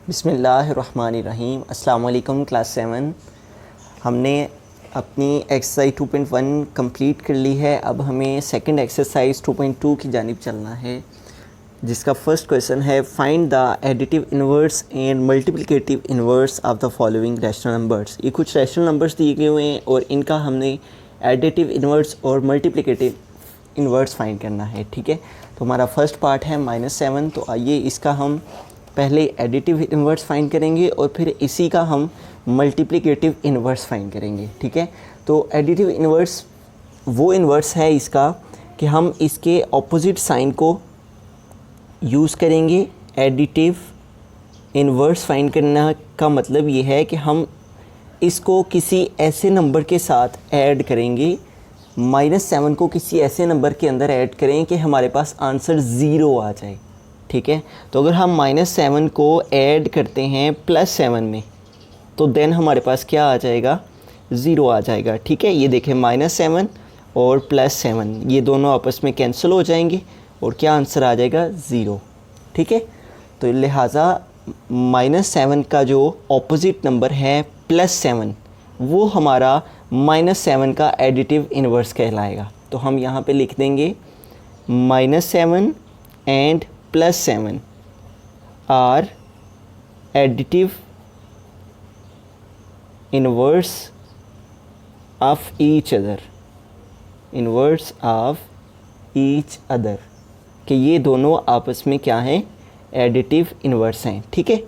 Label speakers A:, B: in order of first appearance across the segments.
A: बिस्मिल्लाहिर्रहमानिर्रहीम। अस्सलाम वालेकुम क्लास 7। हमने अपनी एक्सरसाइज 2.1 कंप्लीट कर ली है। अब हमें सेकंड एक्सरसाइज 2.2 की जानिब चलना है, जिसका फर्स्ट क्वेश्चन है find the additive inverse and multiplicative inverse of the following rational numbers. ये कुछ रैशनल नंबर्स दिए गए हुए हैं और इनका हमने एडिटिव इन्वर्स और मल्टीप्लिकेटिव इन्वर्स फाइंड करना है। ठीक है, तो हमारा फर्स्ट पार्ट है -7। तो आइए इसका हम पहले एडिटिव इन्वर्स फाइंड करेंगे और फिर इसी का हम मल्टीप्लिकेटिव इन्वर्स फाइंड करेंगे। ठीक है, तो एडिटिव इन्वर्स वो इन्वर्स है इसका कि हम इसके ऑपोजिट साइन को यूज़ करेंगे। एडिटिव इन्वर्स फाइंड करना का मतलब ये है कि हम इसको किसी ऐसे नंबर के साथ ऐड करेंगे, -7 को किसी ऐसे नंबर के अंदर ऐड करें कि हमारे पास आंसर 0 आ जाए। ठीक है, तो अगर हम -7 को ऐड करते हैं +7 में तो देन हमारे पास क्या आ जाएगा, 0 आ जाएगा। ठीक है, ये देखें -7 और +7 ये दोनों आपस में कैंसिल हो जाएंगे और क्या आंसर आ जाएगा, 0। ठीक है, तो लिहाजा -7 का जो ऑपोजिट नंबर है +7 वो हमारा -7 का एडिटिव इन्वर्स कहलाएगा। तो हम यहाँ पे लिख देंगे -7 and +7 are additive inverse of each other, inverse of each other, कि ये दोनों आपस में क्या हैं, एडिटिव इन्वर्स हैं। ठीक है,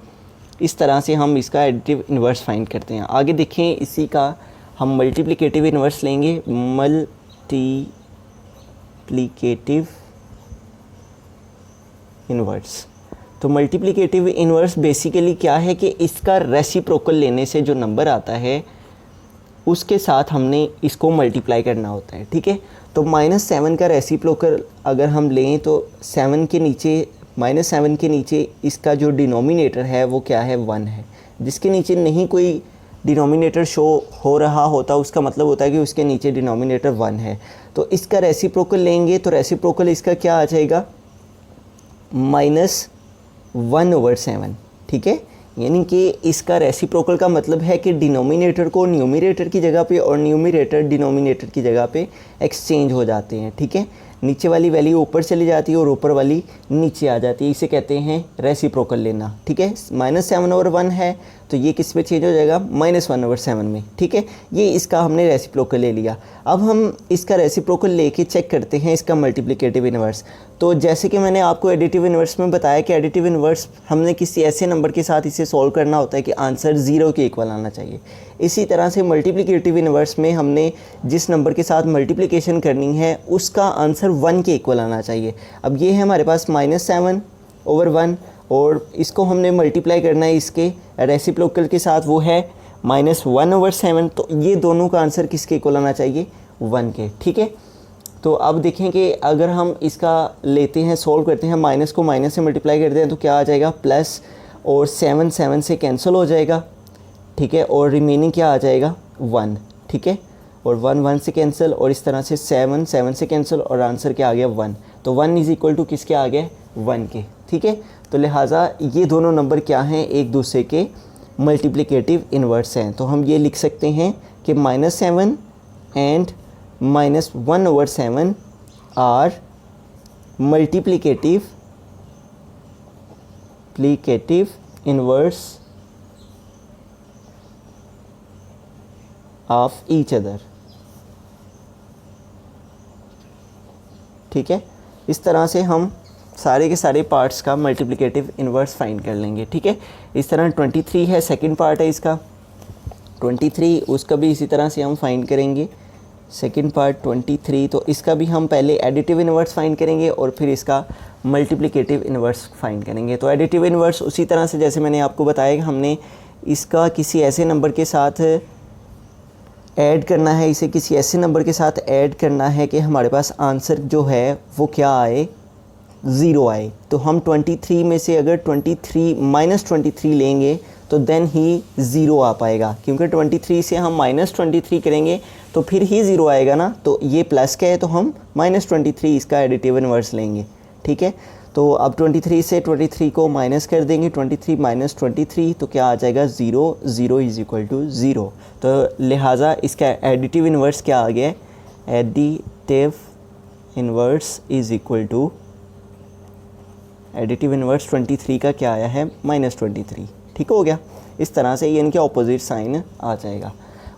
A: इस तरह से हम इसका एडिटिव इन्वर्स फाइंड करते हैं। आगे देखें, इसी का हम मल्टीप्लिकेटिव इन्वर्स लेंगे। मल्टीप्लिकेटिव इन्वर्स, तो मल्टीप्लिकेटिव इन्वर्स बेसिकली क्या है कि इसका रेसिप्रोकल लेने से जो नंबर आता है उसके साथ हमने इसको मल्टीप्लाई करना होता है। ठीक है, तो -7 का रेसिप्रोकल अगर हम लें तो 7 के नीचे -7 के नीचे इसका जो डिनोमिनेटर है वो क्या है, 1 है। जिसके नीचे नहीं कोई डिनोमिनेटर शो हो रहा होता उसका मतलब होता है कि उसके नीचे डिनोमिनेटर 1 है। तो इसका रेसिप्रोकल लेंगे तो रेसिप्रोकल इसका क्या आ जाएगा, -1/7। ठीक है, यानी कि इसका रेसिप्रोकल का मतलब है कि डिनोमिनेटर को न्यूमरेटर की जगह पे और न्यूमरेटर डिनोमिनेटर की जगह पे एक्सचेंज हो जाते हैं। ठीक है, नीचे वाली वैल्यू ऊपर चली जाती है और ऊपर वाली नीचे आ जाती है, इसे कहते हैं रेसिप्रोकल लेना। ठीक है, -7/1 है तो ये किस पे चेंज हो जाएगा, -1/7 में। ठीक है, ये इसका हमने रेसिप्रोकल ले लिया। अब हम इसका रेसिप्रोकल लेके चेक करते हैं इसका मल्टीप्लिकेटिव इन्वर्स। तो जैसे कि मैंने आपको एडिटिव इन्वर्स में बताया कि एडिटिव इन्वर्स हमने किसी ऐसे नंबर के साथ इसे सॉल्व करना होता है कि आंसर 0 के इक्वल आना चाहिए। इसी तरह से मल्टीप्लिकेटिव इन्वर्स में हमने जिस नंबर के साथ मल्टीप्लिकेशन करनी है उसका आंसर 1 के इक्वल आना चाहिए। अब ये है हमारे पास -7/1 और इसको हमने मल्टीप्लाई करना है इसके रेसिप्रोकल के साथ, वो है -1/7। तो ये दोनों का आंसर किसके इक्वल आना चाहिए, 1 के। ठीक है, तो अब देखें कि अगर हम इसका लेते हैं, सॉल्व करते हैं, माइनस को माइनस से मल्टीप्लाई करते हैं तो क्या आ जाएगा, प्लस, और 7 से कैंसिल हो जाएगा। ठीक है, और रिमेनिंग क्या आ जाएगा, 1। ठीक है, और 1 से कैंसिल और इस तरह से 7 से कैंसिल और आंसर क्या आ गया, 1। तो 1 = किसके आ गया, 1 के। ठीक है, तो लिहाजा ये दोनों नंबर क्या हैं, एक दूसरे के मल्टीप्लिकेटिव इन्वर्स हैं। तो हम ये लिख सकते हैं कि -7 and -1/7 are multiplicative inverse of each other. ठीक है, इस तरह से हम सारे के सारे पार्ट्स का मल्टीप्लिकेटिव इन्वर्स फाइंड कर लेंगे। ठीक है, इस तरह 23 है, सेकंड पार्ट है इसका 23, उसका भी इसी तरह से हम फाइंड करेंगे। सेकंड पार्ट 23, तो इसका भी हम पहले एडिटिव इन्वर्स फाइंड करेंगे और फिर इसका मल्टीप्लिकेटिव इन्वर्स फाइंड करेंगे। तो एडिटिव इन्वर्स उसी तरह से जैसे मैंने आपको बताया कि हमने इसका किसी ऐसे नंबर के साथ ऐड करना है, इसे किसी ऐसे नंबर के साथ ऐड करना है कि हमारे पास आंसर जो है वो क्या आए, 0 आए। तो हम 23 में से अगर -23 लेंगे तो देन ही 0 आ पाएगा, क्योंकि 23 से हम -23 करेंगे तो फिर ही 0 आएगा ना। तो ये प्लस का है तो हम -23 इसका एडिटिव इन्वर्स लेंगे। ठीक है, तो अब 23 से 23 को माइनस कर देंगे, 23 माइनस 23 तो क्या आ जाएगा 0, 0 इज़ इक्वल टू 0। तो लिहाजा इसका एडिटिव इन्वर्स क्या आ गया, additive inverse is equal to, additive inverse 23 का क्या आया है -23। ठीक हो गया, इस तरह से ये इनके ऑपोजिट साइन आ जाएगा।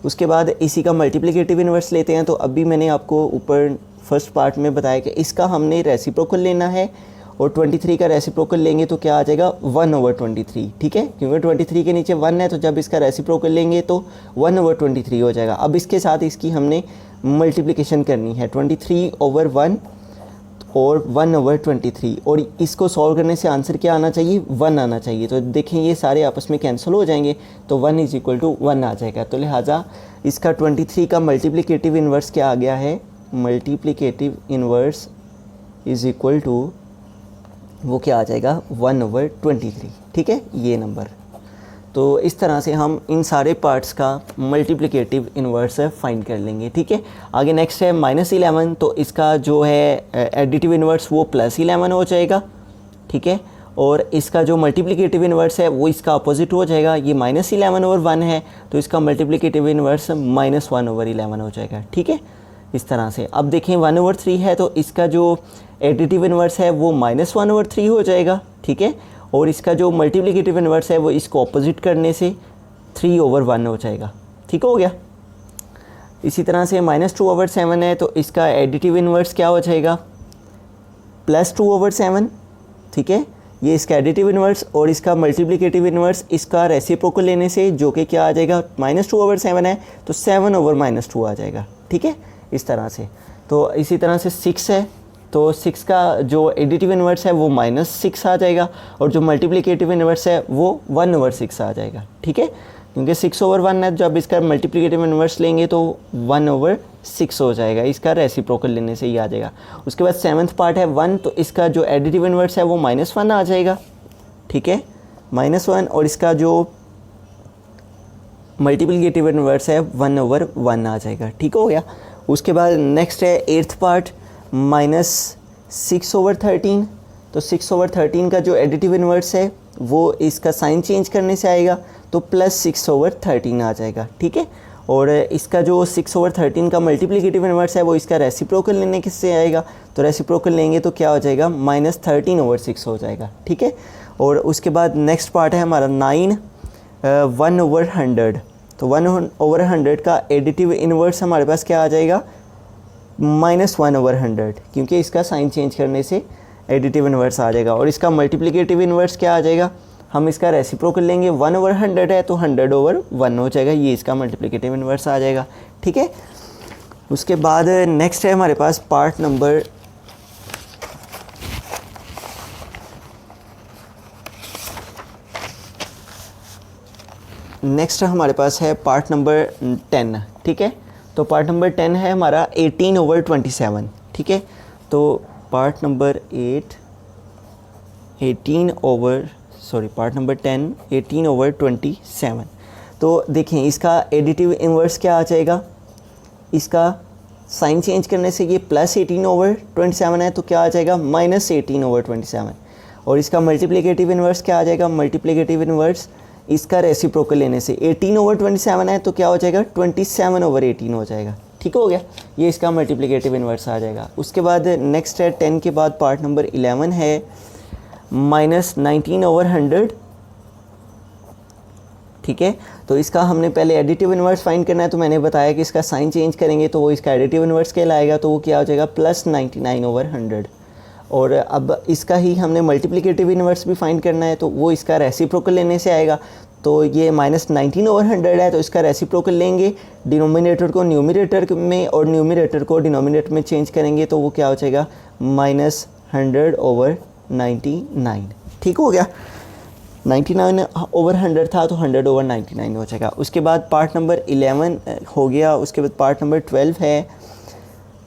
A: उसके बाद इसी का मल्टीप्लिकेटिव इन्वर्स लेते हैं। तो अभी मैंने आपको ऊपर फर्स्ट पार्ट में बताया कि इसका हमने रेसिप्रोकल लेना है और 23 का रेसिप्रोकल लेंगे तो क्या आ जाएगा 1/23। ठीक है, क्योंकि 23 के नीचे 1 है तो जब इसका रेसिप्रोकल लेंगे तो 1/23 हो जाएगा। अब इसके साथ इसकी हमने मल्टीप्लिकेशन करनी है, 23/1 और 1/23, और इसको सॉल्व करने से आंसर क्या आना चाहिए 1 आना चाहिए। तो देखें ये सारे आपस में कैंसिल हो जाएंगे तो 1 इज़ इक्वल टू 1 आ जाएगा। तो लिहाजा इसका 23 का मल्टीप्लिकेटिव इन्वर्स क्या आ गया है, multiplicative inverse is equal to वो क्या आ जाएगा 1/23। ठीक है, ये नंबर। तो इस तरह से हम इन सारे पार्ट्स का मल्टीप्लिकेटिव इन्वर्स फाइंड कर लेंगे। ठीक है, आगे नेक्स्ट है -11। तो इसका जो है एडिटिव इन्वर्स वो +11 हो जाएगा। ठीक है, और इसका जो मल्टीप्लिकेटिव इन्वर्स है वो इसका अपोजिट हो जाएगा। ये -11/1 है तो इसका मल्टीप्लिकेटिव इन्वर्स -1/11 हो जाएगा। ठीक है, इस तरह से। अब देखें 1/3 है तो इसका जो एडिटिव इन्वर्स है वो -1/3 हो जाएगा। ठीक है, और इसका जो मल्टीप्लिकेटिव इन्वर्स है वो इसको ऑपोजिट करने से 3/1 हो जाएगा। ठीक हो गया। इसी तरह से -2/7 है तो इसका एडिटिव इन्वर्स क्या हो जाएगा +2/7। ठीक है, ये इसका एडिटिव इन्वर्स, और इसका मल्टीप्लिकेटिव इन्वर्स इसका रेसिप्रोकल लेने से जो कि क्या आ जाएगा -2/7 है तो 7/-2 आ जाएगा। ठीक है, इस तरह से। तो इसी तरह से 6 है तो 6 का जो एडिटिव इन्वर्स है वो -6 आ जाएगा, और जो मल्टीप्लिकेटिव इन्वर्स है वो 1/6 आ जाएगा। ठीक है, क्योंकि 6/1 है, जब इसका मल्टीप्लिकेटिव इन्वर्स लेंगे तो 1/6 हो जाएगा, इसका रेसिप्रोकल लेने से ही आ जाएगा। उसके बाद 7th पार्ट है 1, तो इसका जो एडिटिव इन्वर्स है वो -1 आ जाएगा। ठीक है, -1, और इसका जो मल्टीप्लिकेटिव इन्वर्स है 1/1 आ जाएगा। ठीक हो गया। उसके बाद नेक्स्ट है 8th पार्ट -6/13। तो 6/13 का जो एडिटिव इन्वर्स है वो इसका साइन चेंज करने से आएगा तो +6/13 आ जाएगा। ठीक है, और इसका जो 6/13 का मल्टीप्लिकेटिव इन्वर्स है वो इसका रेसिप्रोकल लेने से आएगा, तो रेसिप्रोकल लेंगे तो क्या हो जाएगा -13/6 हो जाएगा। ठीक है, और उसके बाद नेक्स्ट पार्ट है हमारा 9 1/100। तो 1/100 का एडिटिव इन्वर्स हमारे पास क्या आ जाएगा -1/100, क्योंकि इसका साइन चेंज करने से एडिटिव इन्वर्स आ जाएगा। और इसका मल्टीप्लिकेटिव इन्वर्स क्या आ जाएगा, हम इसका रेसिप्रोकल लेंगे, 1/100 है तो 100/1 हो जाएगा, ये इसका मल्टीप्लिकेटिव इन्वर्स आ जाएगा। ठीक है, उसके बाद नेक्स्ट है हमारे पास पार्ट नंबर पार्ट नंबर 10। ठीक है, तो पार्ट नंबर 10 है हमारा 18/27। ठीक है, तो पार्ट नंबर 10 18/27। तो देखें इसका एडिटिव इन्वर्स क्या आ जाएगा, इसका साइन चेंज करने से ये +18/27 है तो क्या आ जाएगा -18/27, और इसका मल्टीप्लिकेटिव इन्वर्स क्या आ जाएगा, मल्टीप्लिकेटिव इन्वर्स इसका रेसिप्रोकल लेने से 18/27 है तो क्या हो जाएगा 27/18 हो जाएगा। ठीक हो गया, ये इसका मल्टीप्लिकेटिव इन्वर्स आ जाएगा। उसके बाद नेक्स्ट है 10 के बाद पार्ट नंबर 11 है -19/100। ठीक है, तो इसका हमने पहले एडिटिव इन्वर्स फाइंड करना है, तो मैंने बताया कि इसका साइन चेंज करेंगे तो वो इसका एडिटिव इन्वर्स कहलाएगा, तो वो क्या हो जाएगा +99/100। और अब इसका ही हमने मल्टीप्लिकेटिव इन्वर्स भी फाइंड करना है, तो वो इसका रेसिप्रोकल लेने से आएगा। तो ये -19/100 है तो इसका रेसिप्रोकल लेंगे, डिनोमिनेटर को न्यूमरेटर में और न्यूमरेटर को डिनोमिनेटर में चेंज करेंगे तो वो क्या हो जाएगा -100/99। ठीक हो गया, 99/100 था तो 100/99 हो जाएगा। उसके बाद पार्ट नंबर 11 हो गया। उसके बाद पार्ट नंबर 12 है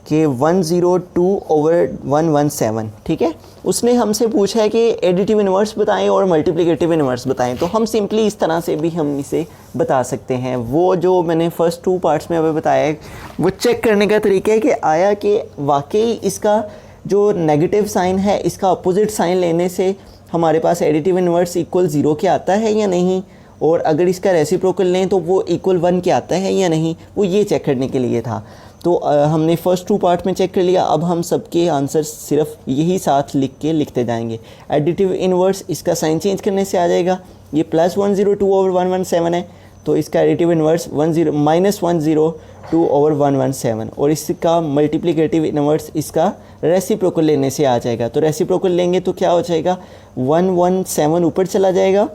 A: कि 102/117। ठीक है, उसने हमसे पूछा है कि एडिटिव इन्वर्स बताएं और मल्टीप्लिकेटिव इन्वर्स बताएं, तो हम सिंपली इस तरह से भी हम इसे बता सकते हैं। वो जो मैंने फर्स्ट 2 पार्ट्स में अभी बताया है वो चेक करने का तरीका है कि आया कि वाकई इसका जो नेगेटिव साइन है इसका अपोजिट साइन लेने से हमारे पास एडिटिव इन्वर्स इक्वल 0 के आता है या नहीं, और अगर इसका रेसिप्रोकल लें तो वो इक्वल 1 के आता है या नहीं, वो ये चेक करने के लिए था। तो हमने फर्स्ट 2 पार्ट में चेक कर लिया। अब हम सबके आंसर सिर्फ यही साथ लिखते जाएंगे। एडिटिव इन्वर्स इसका साइन चेंज करने से आ जाएगा, ये +102/117 है, तो इसका एडिटिव इन्वर्स -102/117, और इसका मल्टीप्लिकेटिव इन्वर्स इसका रेसिप्रोकल लेने से आ जाएगा। तो रेसिप्रोकल लेंगे तो क्या हो जाएगा, 117 ऊपर चला जाएगा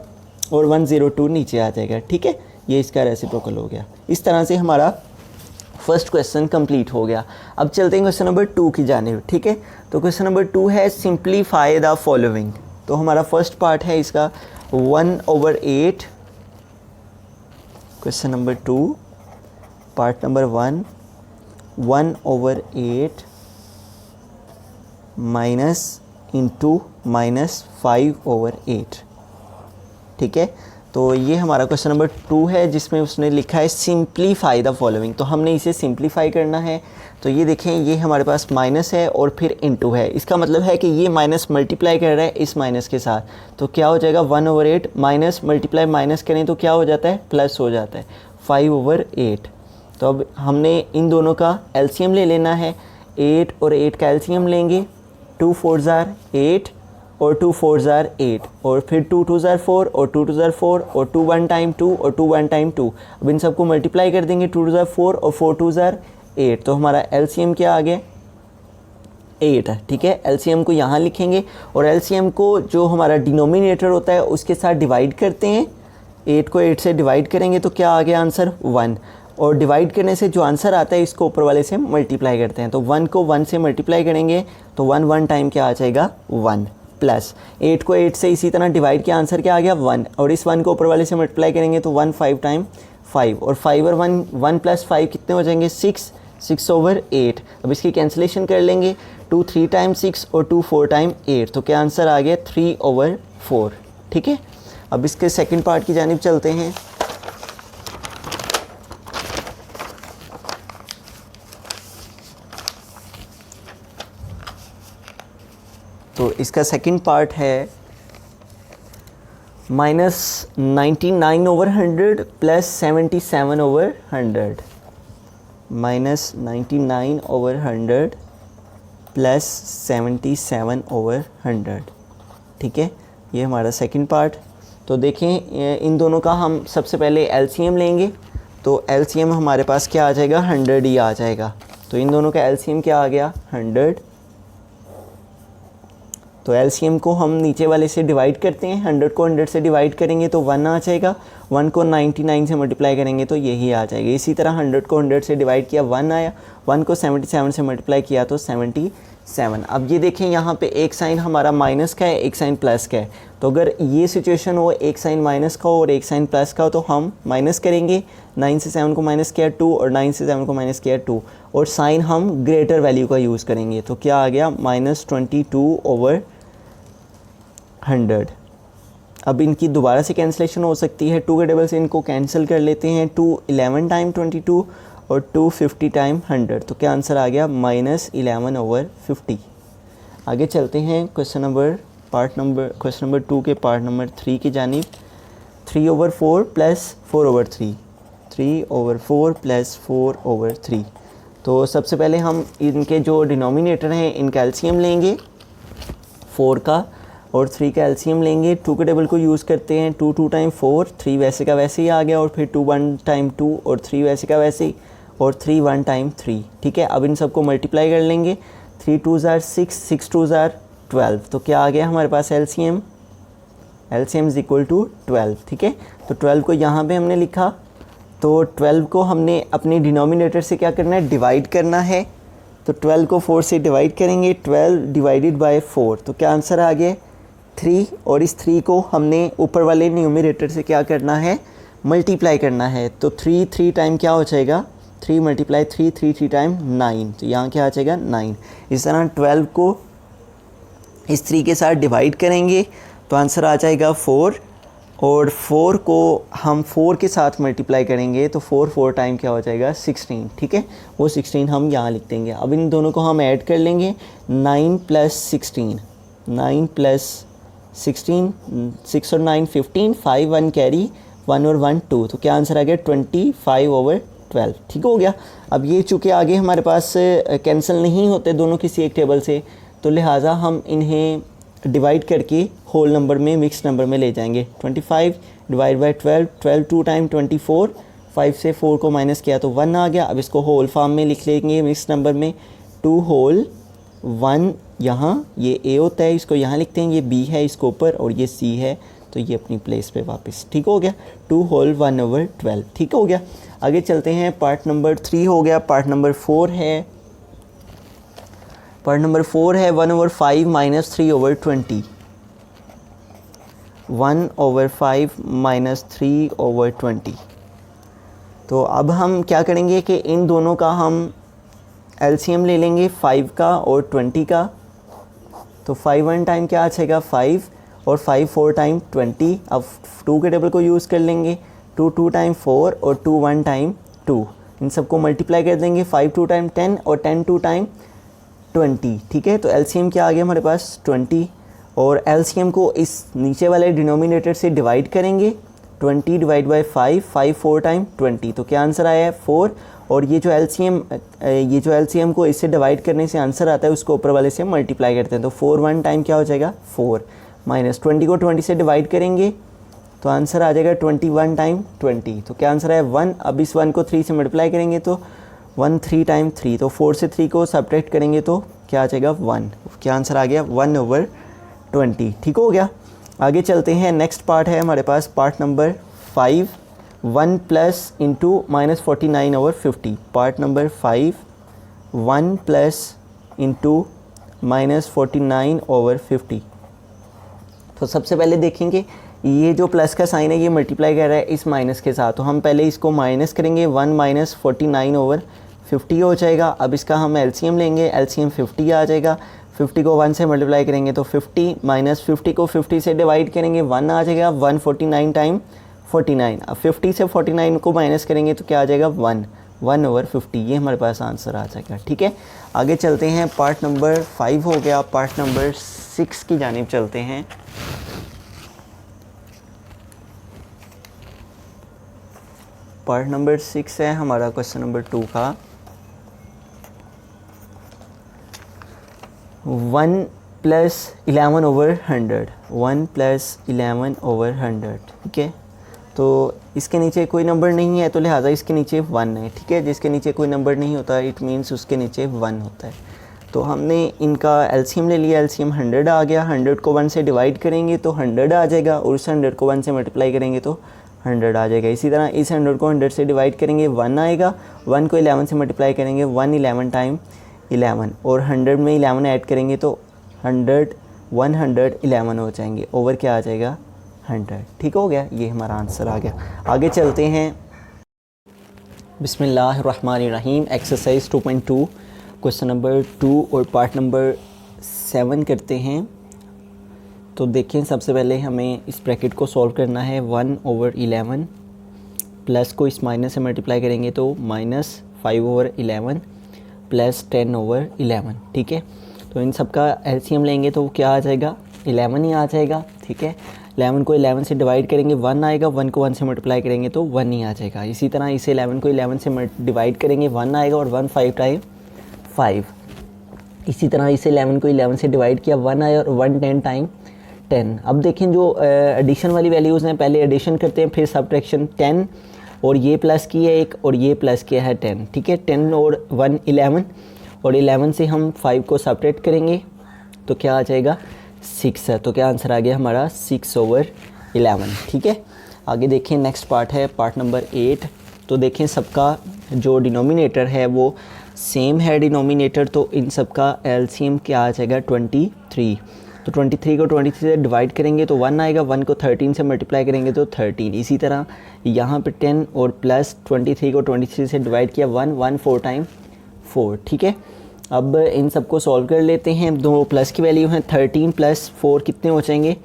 A: और 102 नीचे आ जाएगा। ठीक है, ये इसका रेसिप्रोकल हो गया। इस तरह से हमारा फर्स्ट क्वेश्चन कंप्लीट हो गया। अब चलते हैं क्वेश्चन नंबर 2 की जानिब। ठीक है, तो क्वेश्चन नंबर 2 है सिंप्लीफाई द फॉलोइंग। तो हमारा फर्स्ट पार्ट है इसका 1/8। Question number 2 part number 1, 1/8 minus into minus 5/8। ठीक है, तो ये हमारा क्वेश्चन नंबर 2 है जिसमें उसने लिखा है सिंप्लीफाई द फॉलोइंग। तो हमने इसे सिंप्लीफाई करना है। तो ये देखें, ये हमारे पास माइनस है और फिर इनटू है, इसका मतलब है कि ये माइनस मल्टीप्लाई कर रहा है इस माइनस के साथ। तो क्या हो जाएगा, 1/8 माइनस मल्टीप्लाई माइनस करें तो क्या हो जाता है, प्लस हो जाता है 5/8। तो अब हमने इन दोनों का एलसीएम ले लेना है। 8 और 8 का एलसीएम लेंगे, 2 4 ज़ार 8 और 2 4 ज़ार 8, और फिर 2 2 ज़ार 4 और 2 2 ज़ार 4 और 2 1 टाइम 2 और 2 1 टाइम 2। अब इन सबको मल्टीप्लाई कर देंगे, 2 2 ज़ार 4 और 4 2 ज़ार 8। तो हमारा एलसीएम क्या आ गया, 8 है। ठीक है, एलसीएम को यहाँ लिखेंगे और एलसीएम को जो हमारा डिनोमिनेटर होता है उसके साथ डिवाइड करते हैं। 8 को 8 से डिवाइड करेंगे तो क्या आ गया आंसर, 1, और डिवाइड करने से जो आंसर आता है इसको ऊपर वाले से मल्टीप्लाई करते हैं। तो 1 को 1 से मल्टीप्लाई करेंगे तो 1 1 टाइम क्या आ जाएगा, 1, प्लस 8 को 8 से इसी तरह डिवाइड किया, आंसर क्या आ गया, 1, और इस 1 को ऊपर वाले से मल्टीप्लाई करेंगे तो 1 5 टाइम 5, और 5 और 1 1 + 5 कितने हो जाएंगे, 6, 6/8। अब इसकी कैंसिलेशन कर लेंगे, 2 3 टाइम 6 और 2 4 टाइम 8। तो क्या आंसर आ गया, 3/4। ठीक है, अब इसके सेकंड पार्ट की जानिब चलते हैं। तो इसका सेकंड पार्ट है -99/100 + 77/100, -99/100 + 77/100। ठीक है, ये हमारा सेकंड पार्ट। तो देखें, इन दोनों का हम सबसे पहले एलसीएम लेंगे। तो एलसीएम हमारे पास क्या आ जाएगा, 100 ही आ जाएगा। तो इन दोनों का एलसीएम क्या आ गया, 100। तो एलसीएम को हम नीचे वाले से डिवाइड करते हैं, 100 को 100 से डिवाइड करेंगे तो 1 आ जाएगा, 1 को 99 से मल्टीप्लाई करेंगे तो यही आ जाएगा। इसी तरह 100 को 100 से डिवाइड किया, 1 आया, 1 को 77 से मल्टीप्लाई किया तो 77। अब ये देखें, यहाँ पे एक साइन हमारा माइनस का है, एक साइन प्लस का है। तो अगर ये सिचुएशन हो, एक साइन माइनस का हो और एक साइन प्लस का हो, तो हम माइनस करेंगे। 9 से 7 को माइनस किया 2 और 9 से 7 को माइनस किया 2, और साइन हम ग्रेटर वैल्यू का यूज़ करेंगे। तो क्या आ गया, -22/100। अब इनकी दोबारा से कैंसिलेशन हो सकती है, 2 के टेबल से इनको कैंसिल कर लेते हैं। 2 11 टाइम 22 और 2 50 टाइम 100। तो क्या आंसर आ गया, -11/50। आगे चलते हैं क्वेश्चन नंबर 2 के पार्ट नंबर 3 की जानिब। 3/4 + 4/3, 3/4 + 4/3। तो सबसे पहले हम इनके जो डिनोमिनेटर हैं इनका एलसीएम लेंगे, 4 का और 3 का एलसीएम लेंगे। 2 के टेबल को यूज़ करते हैं, 2 2 टाइम 4, 3 वैसे का वैसे ही आ गया, और फिर 2 1 टाइम 2 और 3 वैसे का वैसे ही, और 3 1 टाइम 3। ठीक है, अब इन सबको मल्टीप्लाई कर लेंगे। 3 2 ज़ार 6, 6 2 ज़ार 12। तो क्या आ गया हमारे पास LCM, LCM is equal to 12। ठीक है, तो 12 को यहाँ पे हमने लिखा। तो 12 को हमने अपने डिनोमिनेटर से क्या करना है, डिवाइड करना है। तो 12 को 4 से डिवाइड करेंगे, 12 डिवाइडेड बाय 4। तो क्या आंसर आ गया, 3, और इस 3 को हमने ऊपर वाले न्यूमरेटर से क्या करना है, मल्टीप्लाई करना है। तो 3 3 टाइम क्या हो जाएगा, 3 × 3 3 3 टाइम 9। तो यहाँ क्या आ जाएगा, 9। इस तरह 12 को इस 3 के साथ डिवाइड करेंगे तो आंसर आ जाएगा 4, और 4 को हम 4 के साथ मल्टीप्लाई करेंगे तो 4 टाइम क्या हो जाएगा 16, ठीक है। वो 16 हम यहाँ लिख देंगे। अब इन दोनों को हम ऐड कर लेंगे, 9 + 16, 9 + 16, 6 और 9 15, 5 1 कैरी, 1 और 1 2, तो क्या आंसर आ गया 25/12, ठीक हो गया। अब ये चूँकि आगे हमारे पास कैंसिल नहीं होते दोनों किसी एक टेबल से, तो लिहाजा हम इन्हें डिवाइड करके होल नंबर में, मिक्स नंबर में ले जाएंगे। 25 / 12, 12 2 टाइम 24, 5 से 4 को माइनस किया तो 1 आ गया। अब इसको होल फॉर्म में लिख लेंगे मिक्स नंबर में, 2 होल 1, यहाँ ये a होता है, इसको यहाँ लिखते हैं, ये b है इसको ऊपर और ये c है, तो ये अपनी प्लेस पे वापस, ठीक हो गया। 2 होल 1/12, ठीक हो गया। आगे चलते हैं, पार्ट नंबर 3 हो गया। पार्ट नंबर 4 है, पार्ट नंबर 4 है 1/5 - 3/20, 1/5 - 3/20। तो अब हम क्या करेंगे कि इन दोनों का हम एलसीएम ले लेंगे, 5 का और 20 का। तो 5 1 टाइम क्या आ जाएगा 5, और 5 4 टाइम 20। अब 2 के टेबल को यूज़ कर लेंगे, 2 2 टाइम 4 और 2 1 टाइम 2, इन सबको मल्टीप्लाई कर देंगे, 5 2 टाइम 10 और 10 2 टाइम 20, ठीक है। तो एलसीएम क्या आ गया हमारे पास 20, और एलसीएम को इस नीचे वाले डिनोमिनेटर से डिवाइड करेंगे, 20 / 5, 5 4 टाइम 20, तो क्या आंसर आया है 4। और ये जो एलसीएम को इससे डिवाइड करने से आंसर आता है, उसको ऊपर वाले से मल्टीप्लाई करते हैं, तो 4 1 टाइम क्या हो जाएगा 4, माइनस 20 को 20 से डिवाइड करेंगे तो आंसर आ जाएगा 21 टाइम 20, तो क्या आंसर है 1। अब इस 1 को 3 से मल्टीप्लाई करेंगे तो 1 3 टाइम 3, तो 4 से 3 को सब्ट्रैक्ट करेंगे तो क्या आ जाएगा 1, क्या आंसर आ गया 1/20, ठीक हो गया। आगे चलते हैं, नेक्स्ट पार्ट है हमारे पास, part number 5, 1 plus into -49/50। Part number 5, 1 plus into -49/50। तो सबसे पहले देखेंगे ये जो प्लस का साइन है ये मल्टीप्लाई कर रहा है इस माइनस के साथ, तो हम पहले इसको माइनस करेंगे, 1 - 49/50 हो जाएगा। अब इसका हम एलसीएम लेंगे, एलसीएम 50 आ जाएगा, 50 को 1 से मल्टीप्लाई करेंगे तो 50, माइनस 50 को 50 से डिवाइड करेंगे 1 आ जाएगा, 149 टाइम 49। अब 50 से 49 को माइनस करेंगे तो क्या आ जाएगा 1/50, ये हमारे पास आंसर आ जाएगा, ठीक है। आगे चलते हैं, पार्ट नंबर 5 हो गया, पार्ट नंबर 6 की जानिब चलते हैं। पार्ट नंबर 6 है हमारा क्वेश्चन नंबर 2 का, 1 + 11/100, 1 + 11/100, ठीक है। तो इसके नीचे कोई नंबर नहीं है तो लिहाजा इसके नीचे 1 है, ठीक है। जिसके नीचे कोई नंबर नहीं होता इट मीन्स उसके नीचे 1 होता है। तो हमने इनका एलसीएम ले लिया, एलसीएम 100 आ गया, 100 को 1 से डिवाइड करेंगे तो 100 आ जाएगा, और उस 100 को 1 से मल्टीप्लाई करेंगे तो 100 आ जाएगा। इसी तरह इस 100 को 100 से डिवाइड करेंगे 1 आएगा, 1 को 11 से मल्टीप्लाई करेंगे 1 11 टाइम 11, और 100 में 11 ऐड करेंगे तो 111 हो जाएंगे, ओवर क्या आ जाएगा 100, ठीक हो गया, ये हमारा आंसर आ गया। आगे चलते हैं, बिस्मिल्लाहिर्रहमानिर्रहीम, एक्सरसाइज 2.2 क्वेश्चन नंबर 2 और पार्ट नंबर 7 करते हैं। तो देखें, सबसे पहले हमें इस ब्रैकेट को सॉल्व करना है, 1/11 प्लस को इस माइनस से मल्टीप्लाई करेंगे तो -5/11 प्लस 10/11, ठीक है। तो इन सब का एलसीएम लेंगे तो क्या आ जाएगा 11 ही आ जाएगा, ठीक है। 11 को 11 से डिवाइड करेंगे 1 आएगा, 1 को 1 से मल्टीप्लाई करेंगे तो 1 ही आ जाएगा। इसी तरह इसे 11 को 11 से डिवाइड करेंगे 1 आएगा, और 1 5 टाइम 5। इसी तरह इसे 11 को 11 से डिवाइड किया 1 आया, और 1 10 टाइम 10। अब देखें जो एडिशन वाली वैल्यूज़ हैं, पहले एडिशन करते हैं फिर सब्ट्रैक्शन। 10 और ये प्लस किया है एक, और ये प्लस किया है 10, ठीक है। 10 और 1 11, और 11 से हम 5 को सब्ट्रैक्ट करेंगे तो क्या आ जाएगा 6 है, तो क्या आंसर आ गया हमारा 6/11, ठीक है। आगे देखें, नेक्स्ट पार्ट है पार्ट नंबर 8। तो देखें सबका जो डिनोमिनेटर है वो सेम है डिनोमिनेटर, तो इन सब का एलसीएम क्या आ जाएगा 23। तो 23 को 23 से डिवाइड करेंगे तो 1 आएगा, 1 को 13 से मल्टीप्लाई करेंगे तो 13। इसी तरह यहाँ पे 10 और प्लस 23 को 23 से डिवाइड किया 1 4 टाइम 4, ठीक है। अब इन सबको सॉल्व कर लेते हैं, दो प्लस की वैल्यू हैं, 13 + 4 कितने हो जाएंगे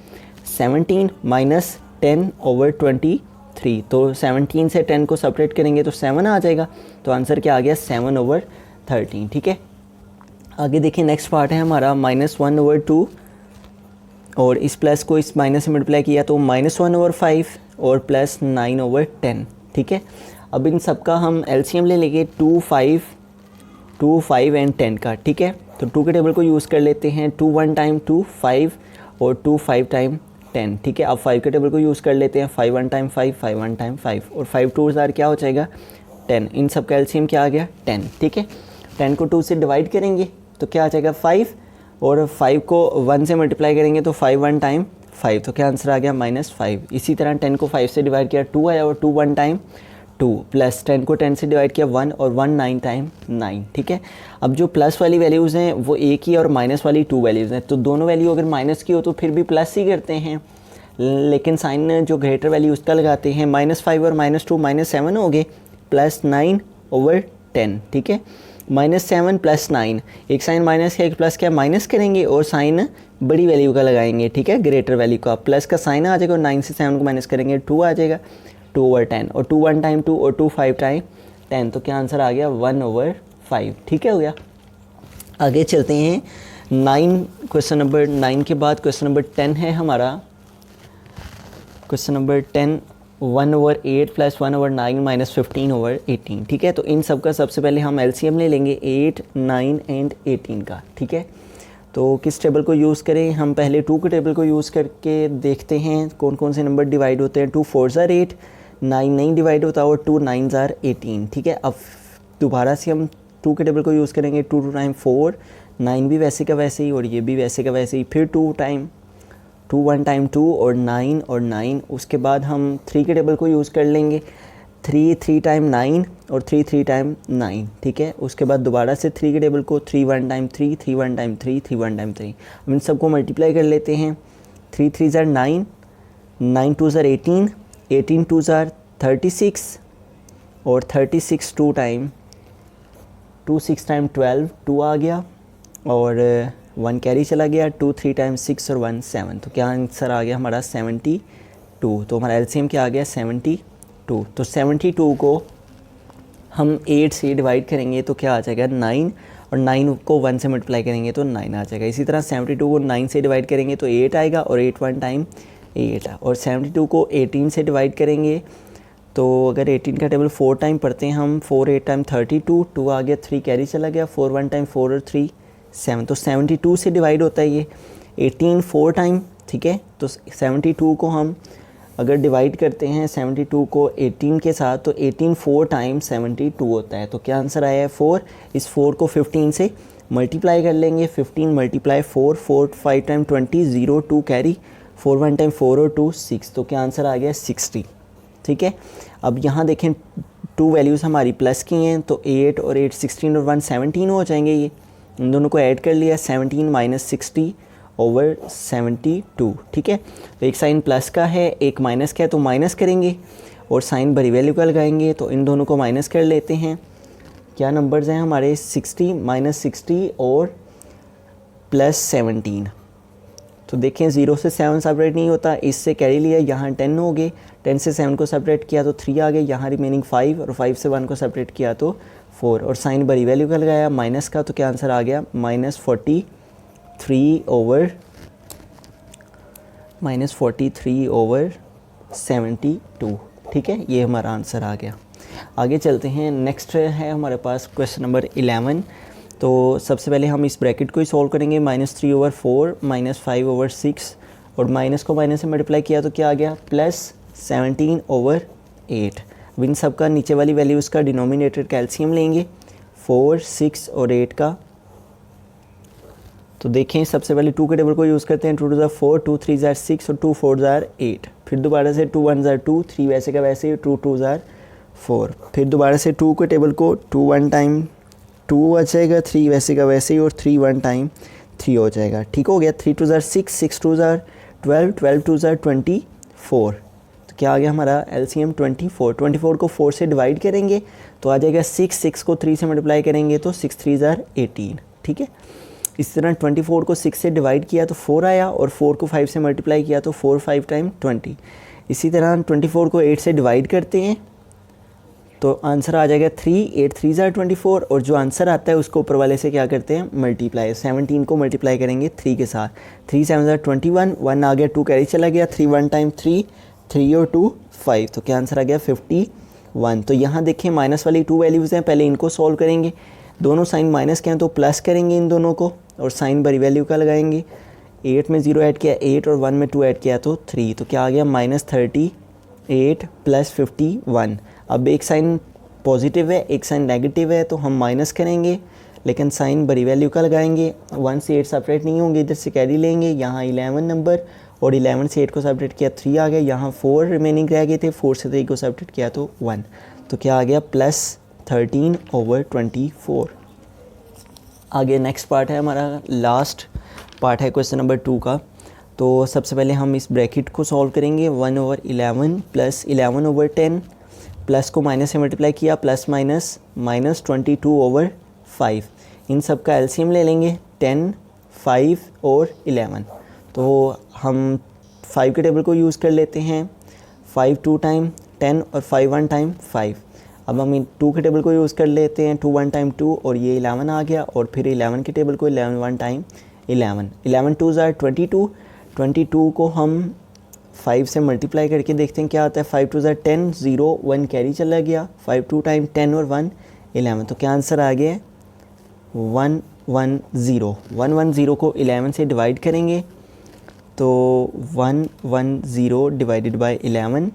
A: 17, माइनस 10/23। तो 17 से 10 को सेपरेट करेंगे तो 7 आ जाएगा, तो आंसर क्या आ गया 7/13। ठीक है, आगे देखिए नेक्स्ट पार्ट है हमारा -1/2 और इस प्लस को इस माइनस से मल्टीप्लाई किया तो -1/5 और +9/10। ठीक है, अब इन सब का हम एलसीएम ले लेंगे 2, 5 एंड 10 का। ठीक है, तो 2 के टेबल को यूज़ कर लेते हैं, 2 1 टाइम 2 5 और 2 5 टाइम 10। ठीक है, अब 5 के टेबल को यूज़ कर लेते हैं, 5 1 टाइम 5, 5 1 टाइम 5 और 5 2 क्या हो जाएगा 10। इन सब का एलसीएम क्या आ गया 10। ठीक है, 10 को 2 से डिवाइड करेंगे तो क्या आ जाएगा 5 और 5 को 1 से मल्टीप्लाई करेंगे तो 5 1 टाइम 5, तो क्या आंसर आ गया -5। इसी तरह 10 को 5 से डिवाइड किया 2 आया और 2 1 टाइम 2 प्लस 10 को 10 से डिवाइड किया 1 और 1 9 टाइम 9। ठीक है, अब जो प्लस वाली वैल्यूज़ हैं वो एक ही और माइनस वाली 2 वैल्यूज़ हैं, तो दोनों वैल्यू अगर माइनस की हो तो फिर भी प्लस ही करते हैं, लेकिन साइन जो ग्रेटर वैल्यू उसका लगाते हैं। -5 और -2 -7 हो गए, +9/10। ठीक है, -7 + 9, एक साइन माइनस है एक प्लस क्या माइनस करेंगे और साइन बड़ी वैल्यू का लगाएंगे। ठीक है, ग्रेटर वैल्यू का प्लस का साइन आ जाएगा और 9 से 7 को माइनस करेंगे 2 आ जाएगा, 2/10 और 2 1 टाइम 2 और 2 5 टाइम 10, तो क्या आंसर आ गया 1/5। ठीक है, हो गया। आगे चलते हैं 9, क्वेश्चन नंबर 9 के बाद क्वेश्चन नंबर 10 है हमारा। Question number 10 1/8 + 1/9 - 15/18। ठीक है, तो इन सब का सबसे पहले हम एलसीएम ले लेंगे 8, 9 एंड 18 का। ठीक है, तो किस टेबल को यूज़ करें, हम पहले 2 के टेबल को यूज़ करके देखते हैं कौन कौन से नंबर डिवाइड होते हैं। 2 4 8, 9 नहीं डिवाइड होता और 2 9 18। ठीक है, अब दोबारा से हम 2 के टेबल को यूज़ करेंगे, 2 2 टाइम 4, 9 भी वैसे का वैसे ही और ये भी वैसे का वैसे ही, फिर 2 1 टाइम 2 और 9। उसके बाद हम 3 के टेबल को यूज़ कर लेंगे, 3 3 टाइम 9 और 3 3 टाइम 9। ठीक है, उसके बाद दोबारा से 3 के टेबल को 3 1 टाइम 3, 3 1 टाइम 3, 3 1 टाइम 3। हम इन सबको मल्टीप्लाई कर लेते हैं, 3 3 9, 9 2 18, 18 2 36 और 36 2 टाइम 2 6 टाइम 12, 2 आ गया और 1 कैरी चला गया, 2 3 टाइम 6 और 1 7, तो क्या आंसर आ गया हमारा 72। तो हमारा एलसीएम क्या आ गया 72। तो 72 को हम 8 से डिवाइड करेंगे तो क्या आ जाएगा 9 और 9 को 1 से मल्टीप्लाई करेंगे तो 9 आ जाएगा। इसी तरह 72 को 9 से डिवाइड करेंगे तो 8 आएगा और 8 1 टाइम 8 और 72 को 18 से डिवाइड करेंगे तो अगर 18 का टेबल 4 टाइम पढ़ते हैं हम, 4 8 टाइम 32, 2 आ गया, 3 कैरी चला गया, 4 1 टाइम 4 और 3 7, तो 72 से डिवाइड होता है ये 18 4 टाइम। ठीक है, तो 72 को हम अगर डिवाइड करते हैं 72 को 18 के साथ तो 18 4 टाइम 72 होता है, तो क्या आंसर आया है 4। इस 4 को 15 से मल्टीप्लाई कर लेंगे, 15 × 4, 4 5 टाइम 20, 0 2 कैरी, 4 1 टाइम 4 और 2 6, तो क्या आंसर आ गया 60। ठीक है, अब यहाँ देखें 2 वैल्यूज़ हमारी प्लस की हैं तो 8 और 8 16 और 1 17 हो जाएंगे। ये इन दोनों को ऐड कर लिया, 17 - 60/72। ठीक है, तो एक साइन प्लस का है एक माइनस का है तो माइनस करेंगे और साइन बड़ी वैल्यू का लगाएंगे, तो इन दोनों को माइनस कर लेते हैं। क्या नंबर्स हैं हमारे 60 - 60 और +17। तो देखें 0 से 7 सेपरेट नहीं होता, इससे कैरी लिया, यहाँ 10 हो गए, 10 से 7 को सेपरेट किया तो 3 आ गए, यहाँ रिमेनिंग 5 और 5 से 1 को सेपरेट किया तो 4 और साइन बड़ी वैल्यू का लगाया माइनस का, तो क्या आंसर आ गया -43/72। ठीक है, ये हमारा आंसर आ गया। आगे चलते हैं, नेक्स्ट है हमारे पास क्वेश्चन नंबर 11। तो सबसे पहले हम इस ब्रैकेट को ही सॉल्व करेंगे, -3/4 -5/6 और माइनस को माइनस से मल्टीप्लाई किया तो क्या आ गया +17/8। अब इन सब का नीचे वाली वैल्यूज़ का डिनोमिनेटर कैल्शियम लेंगे, 4 6 और 8 का। तो देखें सबसे पहले 2 के टेबल को यूज़ करते हैं, 2 2 4, 2 3 6 और 2 4 8। फिर दोबारा से 2 1 2, 3 वैसे का वैसे ही, 2 2 4। फिर दोबारा से 2 के टेबल को 2 1 टाइम 2 आ जाएगा, 3 वैसे का वैसे ही और 3 1 टाइम 3 हो जाएगा। ठीक हो गया, 3 2 6, 6 2 12, 12 2 24। तो क्या आ गया हमारा एलसीएम 24। 24 को 4 से डिवाइड करेंगे तो आ जाएगा 6, 6 को 3 से मल्टीप्लाई करेंगे तो 6 3 18। ठीक है, इस तरह 24 को 6 से डिवाइड किया तो 4 आया और 4 को 5 से मल्टीप्लाई किया तो 4 5 टाइम 20। इसी तरह 24 को 8 से डिवाइड करते हैं तो आंसर आ जाएगा 3, 8 3 ज़ार 24, और जो आंसर आता है उसको ऊपर वाले से क्या करते हैं, मल्टीप्लाई। 17 को मल्टीप्लाई करेंगे 3 के साथ, 3 7 ज़ार 21, 1 आ गया, 2 कैरी चला गया, 3 1 टाइम 3, 3 और 2 5, तो क्या आंसर आ गया 51। तो यहाँ देखें माइनस वाली 2 वैल्यूज़ हैं, पहले इनको सॉल्व करेंगे, दोनों साइन माइनस के हैं तो प्लस करेंगे इन दोनों को और साइन बड़ी वैल्यू का लगाएंगे। 8 में 0 ऐड किया 8 और 1 में 2 ऐड किया तो 3, तो क्या आ गया -38 प्लस 51। अब एक साइन पॉजिटिव है एक साइन नेगेटिव है तो हम माइनस करेंगे, लेकिन साइन बड़ी वैल्यू का लगाएंगे। 1 से 8 सेपरेट नहीं होंगे, इधर से कैरी लेंगे, यहाँ 11 नंबर, और 11 से 8 को सेपरेट किया 3 आ गया, यहाँ 4 रिमेनिंग रह गए थे, 4 से 3 को सेपरेट किया तो 1, तो क्या आ गया +13/24। आगे नेक्स्ट पार्ट है हमारा, लास्ट पार्ट है क्वेश्चन नंबर 2 का। तो सबसे पहले हम इस ब्रैकेट को सॉल्व करेंगे, 1/11 प्लस 11/10, प्लस को माइनस से मल्टीप्लाई किया, प्लस माइनस -22/5, इन सब का एलसीएम ले लेंगे, 10 5 और 11। तो हम 5 के टेबल को यूज़ कर लेते हैं, 5 2 टाइम 10 और 5 1 टाइम 5। अब हम 2 के टेबल को यूज़ कर लेते हैं, 2 1 टाइम 2 और ये 11 आ गया, और फिर 11 के टेबल को 11 1 टाइम 11, 11 2 ज़ार 22, 22 को हम 5 से मल्टीप्लाई करके देखते हैं क्या आता है, 5 2 ज़ार 10, 0 1 कैरी चला गया, 5 2 टाइम 10 और 1 11, तो क्या आंसर आ गया 110। 110 को 11 से डिवाइड करेंगे तो 110 डिवाइडेड बाय 11,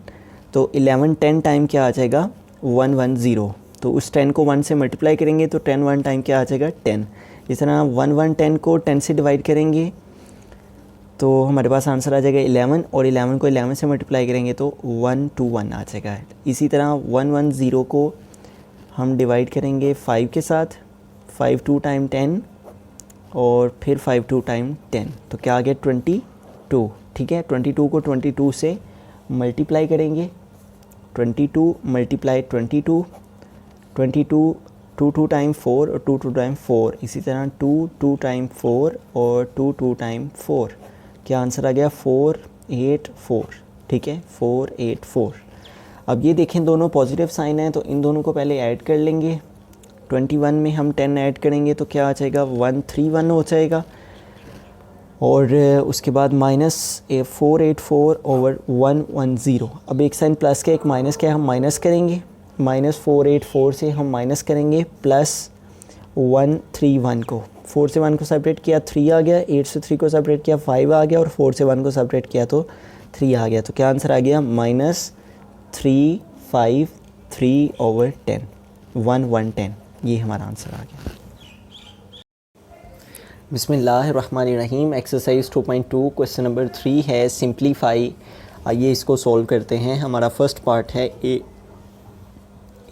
A: तो 11 10 टाइम क्या आ जाएगा 110, तो उस 10 को 1 से मल्टीप्लाई करेंगे तो 10 1 टाइम क्या आ जाएगा 10। इस तरह 110 को 10 से डिवाइड करेंगे तो हमारे पास आंसर आ जाएगा 11, और 11 को 11 से मल्टीप्लाई करेंगे तो 121 आ जाएगा। इसी तरह 110 को हम डिवाइड करेंगे 5 के साथ, 5 2 टाइम 10 और फिर 5 2 टाइम 10, तो क्या आ गया 22, ठीक है। 22 को 22 से मल्टीप्लाई करेंगे, 22 मल्टीप्लाई 22, 22 2 2 टाइम 4 और 2 2 टाइम 4, इसी तरह 2 2 टाइम 4 और 2 2 टाइम 4, क्या आंसर आ गया 484, ठीक है 484। अब ये देखें दोनों पॉजिटिव साइन है तो इन दोनों को पहले ऐड कर लेंगे, 21 में हम 10 ऐड करेंगे तो क्या आ जाएगा 131 हो जाएगा, और उसके बाद -484/110। अब एक साइन प्लस का एक माइनस का हम माइनस करेंगे, -484 से हम माइनस करेंगे +131 को, 4 से 1 को सेपरेट किया 3 आ गया, 8 से 3 को सेपरेट किया 5 आ गया, और 4 से 1 को सेपरेट किया तो 3 आ गया, तो क्या आंसर आ गया -353/10, 110, ये हमारा आंसर आ गया। बिस्मिल्लाहिर्रहमानिर्रहीम। एक्सरसाइज 2.2 क्वेश्चन नंबर 3 है सिंप्लीफाई। आइए इसको सॉल्व करते हैं। हमारा फर्स्ट पार्ट है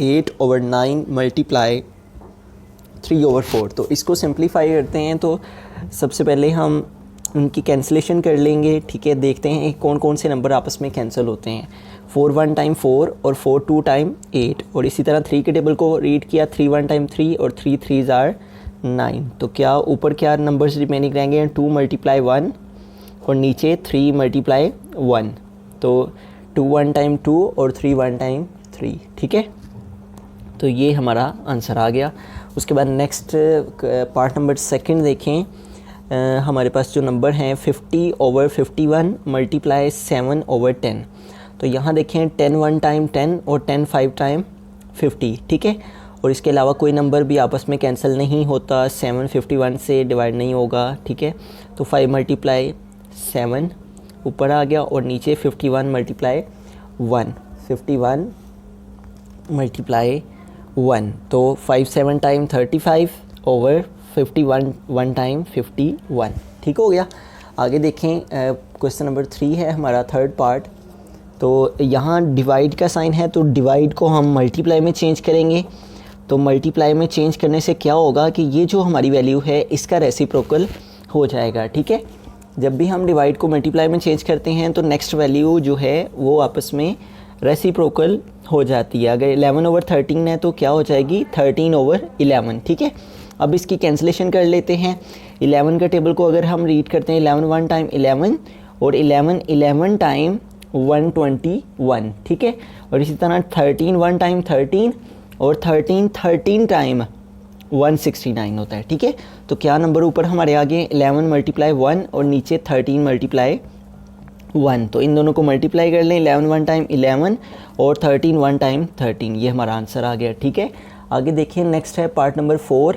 A: 8/9 मल्टीप्लाई 3/4। तो इसको सिंप्लीफाई करते हैं तो सबसे पहले हम उनकी कैंसिलेशन कर लेंगे, ठीक है। देखते हैं कौन कौन से नंबर आपस में कैंसिल होते हैं। 4 1 टाइम 4 और 4 2 टाइम 8, और इसी तरह 3 के टेबल को रीड किया, 3 1 टाइम 3 और 3 3 ज़ार 9, तो क्या ऊपर क्या नंबर्स रिमेनिंग रहेंगे 2 मल्टीप्लाई 1 और नीचे 3 मल्टीप्लाई 1, तो 2 1 टाइम 2 और 3 1 टाइम 3, ठीक है। तो ये हमारा आंसर आ गया। उसके बाद नेक्स्ट पार्ट नंबर सेकंड देखें। हमारे पास जो नंबर हैं 50/51 मल्टीप्लाई 7/10, तो यहाँ देखें 10 1 टाइम 10 और 10 5 टाइम 50, ठीक है। और इसके अलावा कोई नंबर भी आपस में कैंसिल नहीं होता, 7 51 से डिवाइड नहीं होगा, ठीक है। तो 5 मल्टीप्लाई 7 ऊपर आ गया, और नीचे 51 मल्टीप्लाई 1, 51 मल्टीप्लाई 1, तो 5 7 टाइम 35 ओवर 51 1 टाइम 51, ठीक हो गया। आगे देखें क्वेश्चन नंबर 3 है हमारा थर्ड पार्ट। तो यहाँ डिवाइड का साइन है तो डिवाइड को हम मल्टीप्लाई में चेंज करेंगे। तो मल्टीप्लाई में चेंज करने से क्या होगा कि ये जो हमारी वैल्यू है इसका रेसिप्रोकल हो जाएगा, ठीक है। जब भी हम डिवाइड को मल्टीप्लाई में चेंज करते हैं तो नेक्स्ट वैल्यू जो है वो आपस में रेसिप्रोकल हो जाती है। अगर 11/13 है तो क्या हो जाएगी 13/11, ठीक है। अब इसकी कैंसिलेशन कर लेते हैं। 11 का टेबल को अगर हम रीड करते हैं 11 1 टाइम 11 और 11 11 टाइम 121, ठीक है। और इसी तरह 13 1 टाइम 13 और 13 टाइम 169 होता है, ठीक है। तो क्या नंबर ऊपर हमारे आगे 11 मल्टीप्लाई 1 और नीचे 13 मल्टीप्लाई 1, तो इन दोनों को मल्टीप्लाई कर लें। 11 1 टाइम 11 और 13 1 टाइम 13, ये हमारा आंसर आ गया, ठीक है। आगे देखिए नेक्स्ट है पार्ट नंबर 4।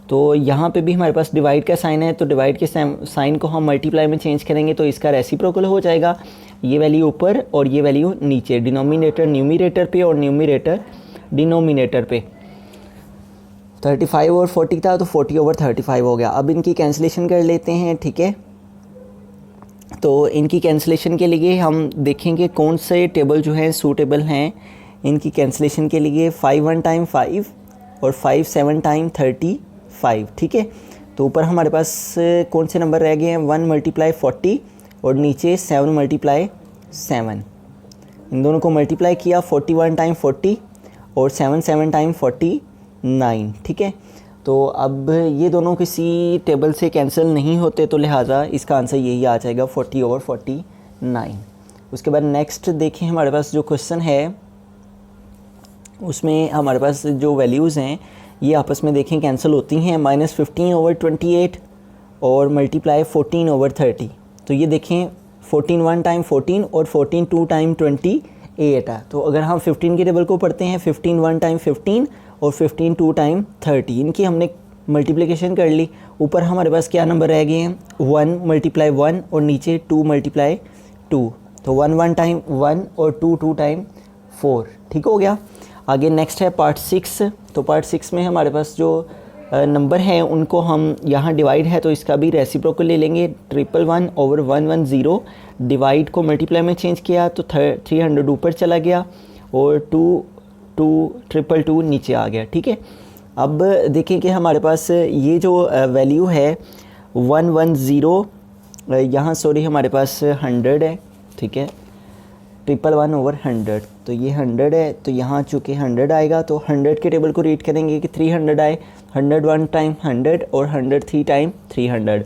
A: तो यहाँ पे भी हमारे पास डिवाइड का साइन है, तो डिवाइड के साइन को हम मल्टीप्लाई में चेंज करेंगे तो इसका रेसिप्रोकल हो जाएगा। ये वैल्यू ऊपर और ये वैल्यू नीचे, डिनोमिनेटर न्यूमरेटर पे और न्यूमरेटर डिनोमिनेटर पे। 35 और 40 था तो 40/35 हो गया। अब इनकी कैंसिलेशन कर लेते हैं, ठीक है। तो इनकी कैंसिलेशन के लिए हम देखेंगे कौन से टेबल जो है सूटेबल हैं इनकी कैंसिलेशन के लिए। 5 1 टाइम 5 और 5 7 टाइम 35, ठीक है। तो ऊपर हमारे पास कौन से नंबर रह गए हैं, 1 मल्टीप्लाई 40 और नीचे 7 मल्टीप्लाई 7। इन दोनों को मल्टीप्लाई किया, 41 टाइम 40 और 7 7 टाइम 49, ठीक है। तो अब ये दोनों किसी टेबल से कैंसिल नहीं होते, तो लिहाजा इसका आंसर यही आ जाएगा 40/49। उसके बाद नेक्स्ट देखें हमारे पास जो क्वेश्चन है उसमें हमारे पास जो वैल्यूज़ हैं ये आपस में देखें कैंसिल होती हैं। -15/28 और मल्टीप्लाई 14/30। तो ये देखें 14 1 टाइम 14 और 14 2 टाइम 28 है। तो अगर हम 15 के टेबल को पढ़ते हैं, 15 1 टाइम 15 और 15 2 टाइम 30, इनकी हमने मल्टीप्लिकेशन कर ली। ऊपर हमारे पास क्या नंबर रह गए हैं, 1 मल्टीप्लाई 1 और नीचे 2 मल्टीप्लाई 2। तो 1 1 टाइम 1 और 2 2 टाइम 4, ठीक हो गया। आगे नेक्स्ट है पार्ट 6। तो पार्ट 6 में हमारे पास जो नंबर हैं उनको हम यहाँ डिवाइड है तो इसका भी रेसिप्रोकल ले लेंगे। 111/110 डिवाइड को मल्टीप्लाई में चेंज किया तो 300 ऊपर चला गया और 2 नीचे आ गया, ठीक है। अब देखें कि हमारे पास ये जो वैल्यू है 110, यहाँ सॉरी हमारे पास 100 है, ठीक है। 111/100, तो ये 100 है, तो यहाँ चूँकि 100 आएगा तो 100 के टेबल को रीड करेंगे कि 300 आए, 101 टाइम 100 और 103 टाइम 300।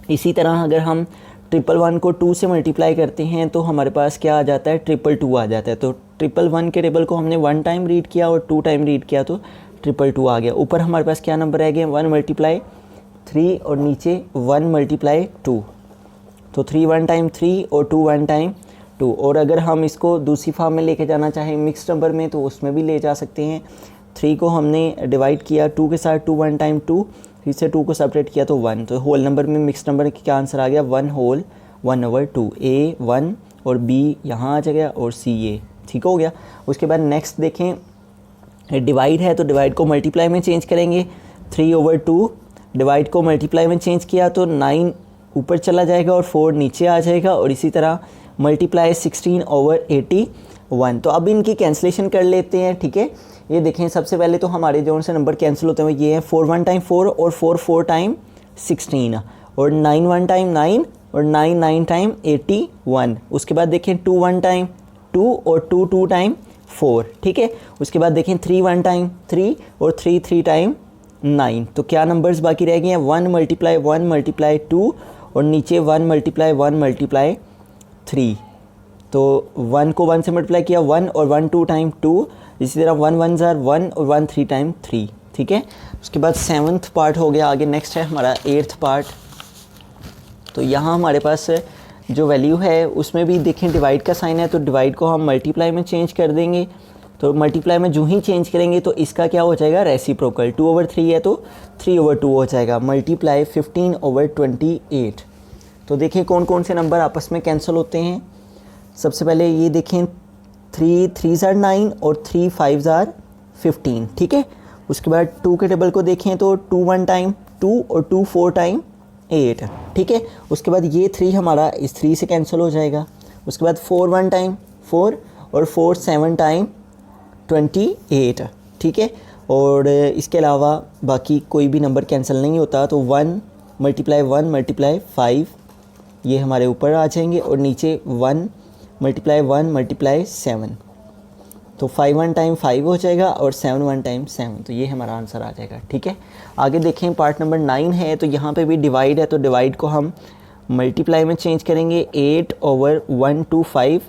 A: इसी तरह अगर हम 111 को 2 से मल्टीप्लाई करते हैं तो हमारे पास क्या आ जाता है, 222 आ जाता है। तो 111 के टेबल को हमने 1 टाइम रीड किया और 2 टाइम रीड किया तो 222 आ गया। ऊपर हमारे पास क्या नंबर रह गए, 1 मल्टीप्लाई 3 और नीचे 1 मल्टीप्लाई 2। तो 3 1 टाइम 3 और 2 1 टाइम 2। और अगर हम इसको दूसरी फॉर्म में लेके जाना चाहें मिक्स नंबर में तो उसमें भी ले जा सकते हैं। 3 को हमने डिवाइड किया 2 के साथ, 2 1 टाइम 2, फिर से 2 को सेपरेट किया तो 1। तो होल नंबर में मिक्स नंबर क्या आंसर आ गया, 1 होल 1/2। A 1 और B यहाँ आ जाएगा और C A, ठीक हो गया। उसके बाद नेक्स्ट देखें डिवाइड है तो डिवाइड को मल्टीप्लाई में चेंज करेंगे। 3/2 डिवाइड को मल्टीप्लाई में चेंज किया तो 9 ऊपर चला जाएगा और 4 नीचे आ जाएगा। और इसी तरह मल्टीप्लाई 16/81। तो अब इनकी कैंसिलेशन कर लेते हैं, ठीक है। ये देखें सबसे पहले तो हमारे जो से नंबर कैंसिल होते हैं ये हैं 4 1 टाइम 4 और 4 4 टाइम 16 और 9 1 टाइम 9 और 9 9 टाइम 81। उसके बाद देखें 2 1 टाइम 2 और 2 2 टाइम 4, ठीक है। उसके बाद देखें 3 1 टाइम 3 और 3 3 टाइम 9। तो क्या नंबर्स बाकी रह गए हैं, 1 मल्टीप्लाई 1 मल्टीप्लाई 2 और नीचे 1 मल्टीप्लाई 1 मल्टीप्लाई 3। तो 1 को 1 से मल्टीप्लाई किया 1 और 1 2 टाइम 2। इसी तरह 1 1 ज़ार 1 और 1 3 टाइम 3, ठीक है। उसके बाद 7th पार्ट हो गया। आगे नेक्स्ट है हमारा 8th पार्ट। तो यहाँ हमारे पास जो वैल्यू है उसमें भी देखें डिवाइड का साइन है तो डिवाइड को हम मल्टीप्लाई में चेंज कर देंगे। तो मल्टीप्लाई में जो ही चेंज करेंगे तो इसका क्या हो जाएगा, रेसिप्रोकल। 2/3 है तो 3/2 हो जाएगा। मल्टीप्लाई 15/28। तो देखें कौन कौन से नंबर आपस में कैंसिल होते हैं। सबसे पहले ये देखें 3 3 ज़ार 9 और 3 5 ज़ार 15, ठीक है। उसके बाद 2 के टेबल को देखें तो 2 1 टाइम 2 और 2 4 टाइम 8, ठीक है। उसके बाद ये 3 हमारा इस 3 से कैंसिल हो जाएगा। उसके बाद 4 1 टाइम 4 और 4 7 टाइम 28, ठीक है। और इसके अलावा बाकी कोई भी नंबर कैंसिल नहीं होता। तो 1 मल्टीप्लाई 1 मल्टीप्लाई 5 ये हमारे ऊपर आ जाएंगे और नीचे 1 मल्टीप्लाई 1 मल्टीप्लाई 7। तो 5 1 टाइम 5 हो जाएगा और 7 1 टाइम 7। तो ये हमारा आंसर आ जाएगा, ठीक है। आगे देखें पार्ट नंबर 9 है। तो यहाँ पे भी डिवाइड है तो डिवाइड को हम मल्टीप्लाई में चेंज करेंगे। 8/125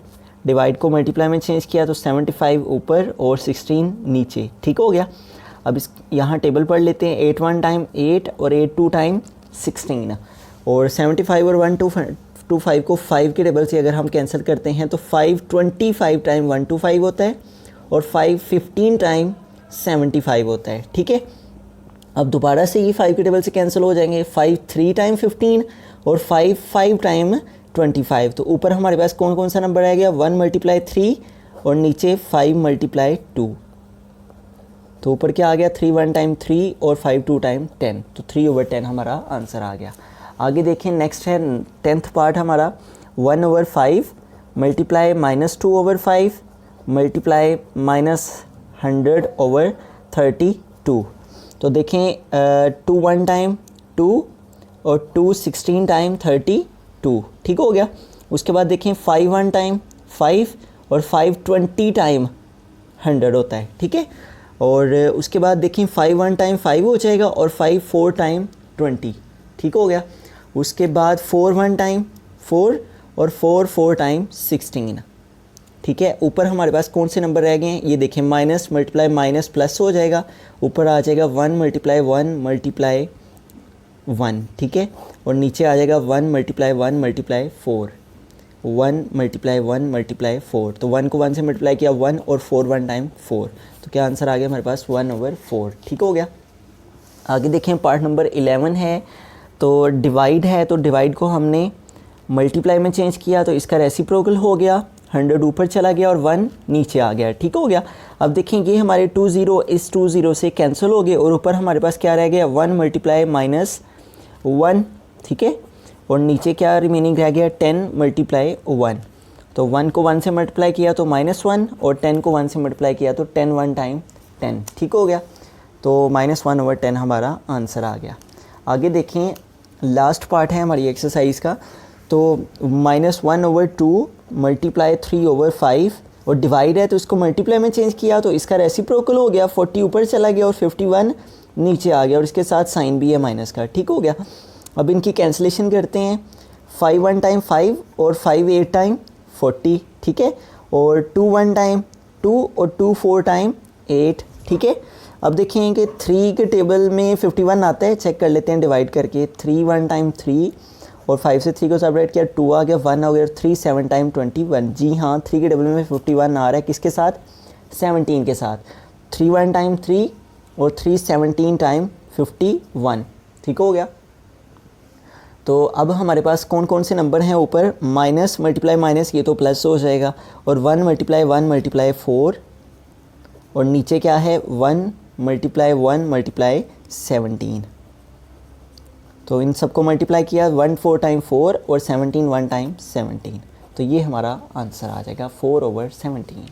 A: डिवाइड को मल्टीप्लाई में चेंज किया तो 75 ऊपर और 16 नीचे, ठीक हो गया। अब इस यहाँ टेबल पढ़ लेते हैं, 8 1 टाइम 8 और 8 2 टाइम 16, और 75 और 125 को 5 के टेबल से अगर हम कैंसिल करते हैं तो 5 25 टाइम 125 होता है और 5 15 टाइम 75 होता है, ठीक है। अब दोबारा से ये 5 के टेबल से कैंसिल हो जाएंगे, 5 3 टाइम 15 और 5 5 टाइम 25। तो ऊपर हमारे पास कौन कौन सा नंबर आ गया, 1 मल्टीप्लाई 3 और नीचे 5 मल्टीप्लाई 2। तो ऊपर क्या आ गया, 3 1 टाइम 3 और 5 2 टाइम 10, तो 3/10 हमारा आंसर आ गया। आगे देखें, नेक्स्ट है 10th पार्ट हमारा, 1/5 मल्टीप्लाई -2/5 मल्टीप्लाई -100/32। तो देखें 2 1 टाइम 2 और 2 16 टाइम 32, ठीक हो गया। उसके बाद देखें 5 1 टाइम 5 और 5 20 टाइम 100 होता है, ठीक है। और उसके बाद देखें 5 1 टाइम 5 हो जाएगा और 5 4 टाइम 20, ठीक हो गया। उसके बाद 4 1 टाइम 4 और 4 4 टाइम 16, ठीक है। ऊपर हमारे पास कौन से नंबर रह गए हैं, ये देखें, माइनस मल्टीप्लाई माइनस प्लस हो जाएगा, ऊपर आ जाएगा 1 मल्टीप्लाई 1 मल्टीप्लाई 1, ठीक है। और नीचे आ जाएगा 1 मल्टीप्लाई 1 मल्टीप्लाई 4, 1 मल्टीप्लाई 1 मल्टीप्लाई 4। तो 1 को 1 से मल्टीप्लाई किया 1 और 4 1 टाइम 4, तो क्या आंसर आ गया हमारे पास 1/4, ठीक हो गया। आगे देखें पार्ट नंबर 11 है, तो डिवाइड है, तो डिवाइड को हमने मल्टीप्लाई में चेंज किया तो इसका रेसिप्रोकल हो गया, 100 ऊपर चला गया और 1 नीचे आ गया, ठीक हो गया। अब देखें ये हमारे 2 0 इस 2 0 से कैंसिल हो गए और ऊपर हमारे पास क्या रह गया, 1 मल्टीप्लाई -1, ठीक है। और नीचे क्या रिमेनिंग रह गया, 10 मल्टीप्लाई 1। तो 1 को 1 से मल्टीप्लाई किया तो -1 और 10 को 1 से मल्टीप्लाई किया तो 10 1 टाइम 10, ठीक हो गया। तो -1/10 हमारा आंसर आ गया। आगे देखें, लास्ट पार्ट है हमारी एक्सरसाइज का, तो -1/2 मल्टीप्लाई 3/5 और डिवाइड है तो इसको मल्टीप्लाई में चेंज किया तो इसका रेसिप्रोकल हो गया, 40 ऊपर चला गया और 51 नीचे आ गया और इसके साथ साइन भी है माइनस का, ठीक हो गया। अब इनकी कैंसिलेशन करते हैं, 5 1 टाइम 5 और 5 8 टाइम 40, ठीक है। और 2 1 टाइम 2 और 2 4 टाइम 8, ठीक है। अब देखें कि 3 के टेबल में 51 आता है, चेक कर लेते हैं डिवाइड करके, 3 1 टाइम 3 और 5 से 3 को सेपरेट किया 2 आ गया, 1 हो गया, 3 7 टाइम 21। जी हाँ, 3 के टेबल में 51 आ रहा है, किसके साथ, 17 के साथ। 3 1 टाइम 3 और 3 17 टाइम 51, ठीक हो गया। तो अब हमारे पास कौन कौन से नंबर हैं, ऊपर माइनस मल्टीप्लाई माइनस, ये तो प्लस हो जाएगा, और 1 मल्टीप्लाई 1 मल्टीप्लाई 4 और नीचे क्या है, 1 मल्टीप्लाई 1 मल्टीप्लाई 17। तो इन सबको मल्टीप्लाई किया, 1 4 टाइम 4 और 17 1 टाइम 17, तो ये हमारा आंसर आ जाएगा 4/17।